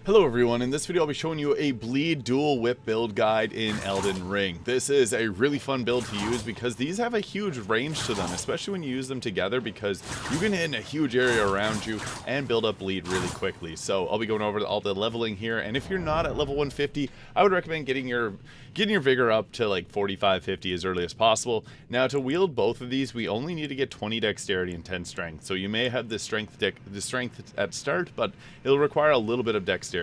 Hello everyone, in this video I'll be showing you a bleed dual whip build guide in Elden Ring. This is a really fun build to use because these have a huge range to them, especially when you use them together, because you can hit in a huge area around you and build up bleed really quickly. So I'll be going over all the leveling here, and if you're not at level 150, I would recommend getting your vigor up to like 45, 50 as early as possible. Now to wield both of these, we only need to get 20 dexterity and 10 strength. So you may have the strength at start, but it'll require a little bit of dexterity.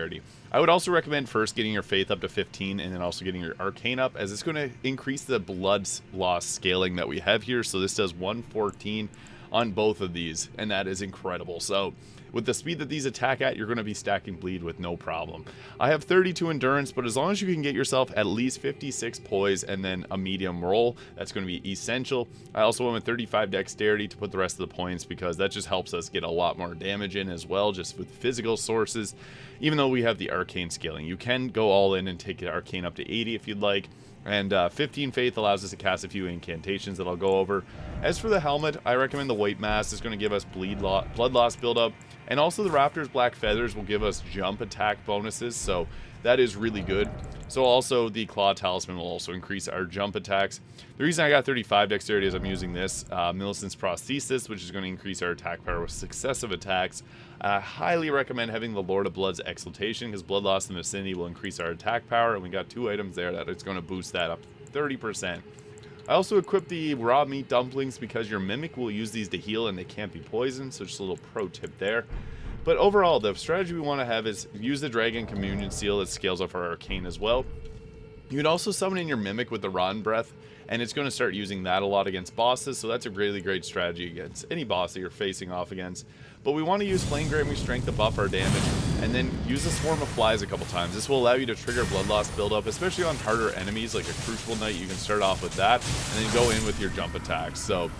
I would also recommend first getting your faith up to 15 and then also getting your arcane up, as it's going to increase the blood loss scaling that we have here. So this does 114 on both of these, and that is incredible. So with the speed that these attack at, you're going to be stacking bleed with no problem. I have 32 endurance, but as long as you can get yourself at least 56 poise and then a medium roll, that's going to be essential. I also went with 35 dexterity to put the rest of the points, because that just helps us get a lot more damage in as well, just with physical sources. Even though we have the arcane scaling, you can go all in and take the arcane up to 80 if you'd like. And 15 faith allows us to cast a few incantations that I'll go over. As for the helmet, I recommend the white mask. Is going to give us blood loss buildup, and also the raptor's black feathers will give us jump attack bonuses, so that is really good. So also the claw talisman will also increase our jump attacks. The reason I got 35 dexterity is I'm using this Millicent's prosthesis, which is going to increase our attack power with successive attacks. I highly recommend having the Lord of Blood's exaltation, because blood loss in the vicinity will increase our attack power, and we got 2 items there that it's going to boost that up 30%. I also equipped the raw meat dumplings because your mimic will use these to heal and they can't be poisoned, so just a little pro tip there. But overall, the strategy we want to have is use the Dragon Communion Seal that scales off our arcane as well. You can also summon in your mimic with the Rotten Breath, and it's going to start using that a lot against bosses, so that's a really great strategy against any boss that you're facing off against. But we want to use Flame Grammy Strength to buff our damage, and then use a Swarm of Flies a couple times. This will allow you to trigger blood loss buildup, especially on harder enemies like a Crucible Knight. You can start off with that, and then go in with your jump attacks. So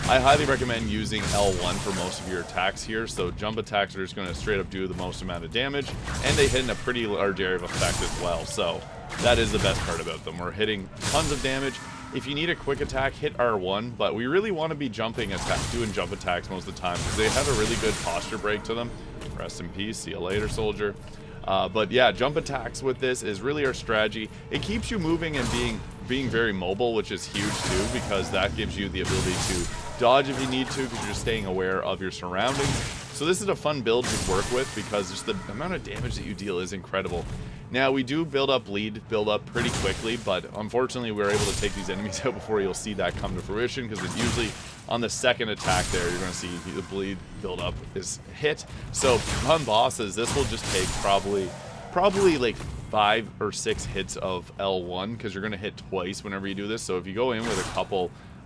I highly recommend using L1 for most of your attacks here. So jump attacks are just going to straight up do the most amount of damage, and they hit in a pretty large area of effect as well. So that is the best part about them. We're hitting tons of damage. If you need a quick attack, hit R1, but we really want to be doing jump attacks most of the time, because they have a really good posture break to them. Rest in peace. See you later, soldier. But yeah, jump attacks with this is really our strategy. It keeps you moving and being very mobile, which is huge too, because that gives you the ability to dodge if you need to, because you're staying aware of your surroundings. So this is a fun build to work with, because just the amount of damage that you deal is incredible. Now we do build up pretty quickly, but unfortunately we're able to take these enemies out before you'll see that come to fruition, because it's usually on the second attack there you're going to see the bleed build up is hit. So on bosses, this will just take probably like 5 or 6 hits of L1, because you're going to hit twice whenever you do this. So if you go in with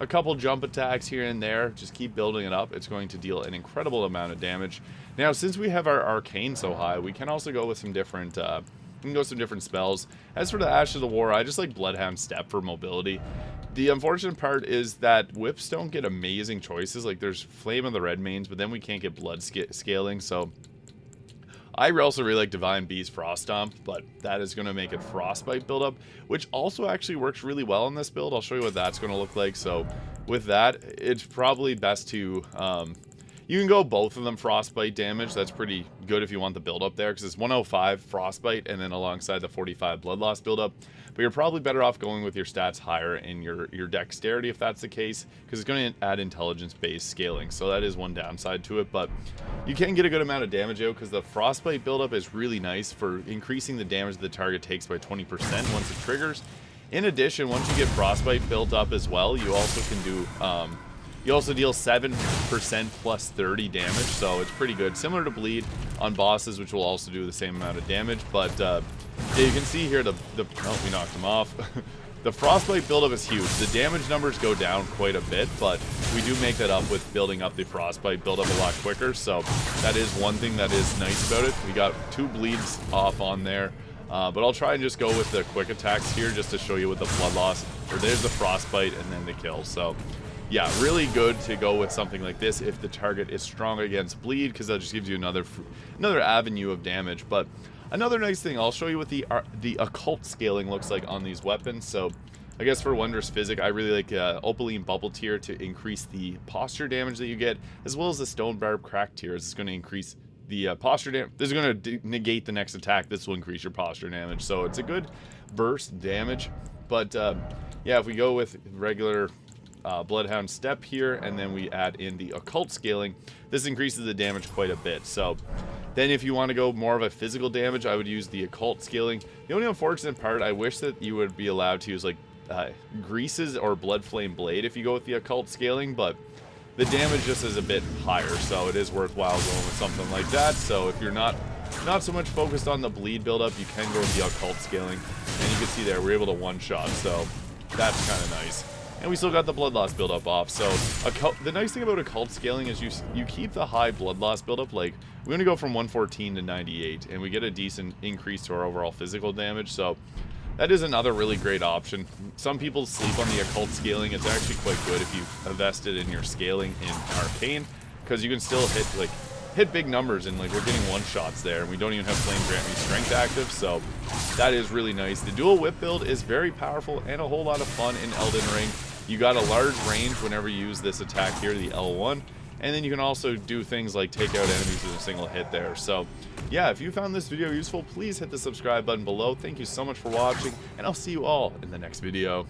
a couple jump attacks here and there, just keep building it up, it's going to deal an incredible amount of damage. Now since we have our arcane so high, we can also go with some different spells. As for the Ash of the War, I just like Bloodhound Step for mobility. The unfortunate part is that whips don't get amazing choices. Like there's Flame of the Redmanes, but then we can't get blood scaling. So I also really like Divine Beast Frost Stomp, but that is going to make it Frostbite buildup, which also actually works really well in this build. I'll show you what that's going to look like. So with that, it's probably best to you can go both of them Frostbite damage. That's pretty good if you want the build-up there, because it's 105 Frostbite and then alongside the 45 Blood Loss build-up. But you're probably better off going with your stats higher in your dexterity if that's the case, because it's going to add intelligence-based scaling. So that is one downside to it, but you can get a good amount of damage out, because the Frostbite build-up is really nice for increasing the damage the target takes by 20% once it triggers. In addition, once you get Frostbite built up as well, you also can do you also deal 7% plus 30 damage, so it's pretty good. Similar to Bleed on bosses, which will also do the same amount of damage. But yeah, you can see here oh, we knocked him off. The Frostbite buildup is huge. The damage numbers go down quite a bit, but we do make that up with building up the Frostbite buildup a lot quicker. So that is one thing that is nice about it. We got 2 bleeds off on there. But I'll try and just go with the quick attacks here just to show you with the blood loss. Or there's the Frostbite and then the kill. So yeah, really good to go with something like this if the target is strong against bleed, because that just gives you another avenue of damage. But another nice thing, I'll show you what the occult scaling looks like on these weapons. So I guess for Wondrous Physic, I really like Opaline Bubble Tier to increase the posture damage that you get, as well as the Stone Barb Crack Tier, as it's going to increase the posture damage. This is going to negate the next attack. This will increase your posture damage. So it's a good burst damage. But yeah, if we go with regular Bloodhound Step here, and then we add in the Occult Scaling, this increases the damage quite a bit. So then if you want to go more of a physical damage, I would use the Occult Scaling. The only unfortunate part, I wish that you would be allowed to use like Greases or Blood Flame Blade if you go with the Occult Scaling, but the damage just is a bit higher, so it is worthwhile going with something like that. So if you're not so much focused on the bleed buildup, you can go with the Occult Scaling, and you can see there we're able to one-shot, so that's kind of nice. And we still got the blood loss buildup off. So the nice thing about Occult Scaling is you keep the high blood loss buildup. Like, we only go from 114 to 98, and we get a decent increase to our overall physical damage. So that is another really great option. Some people sleep on the Occult Scaling. It's actually quite good if you invest it in your scaling in Arcane, because you can still hit big numbers, and like we're getting one-shots there, and we don't even have Flame Grant Me Strength active, so that is really nice. The dual whip build is very powerful and a whole lot of fun in Elden Ring. You got a large range whenever you use this attack here, the L1, and then you can also do things like take out enemies with a single hit there. So yeah, if you found this video useful, please hit the subscribe button below. Thank you so much for watching, and I'll see you all in the next video.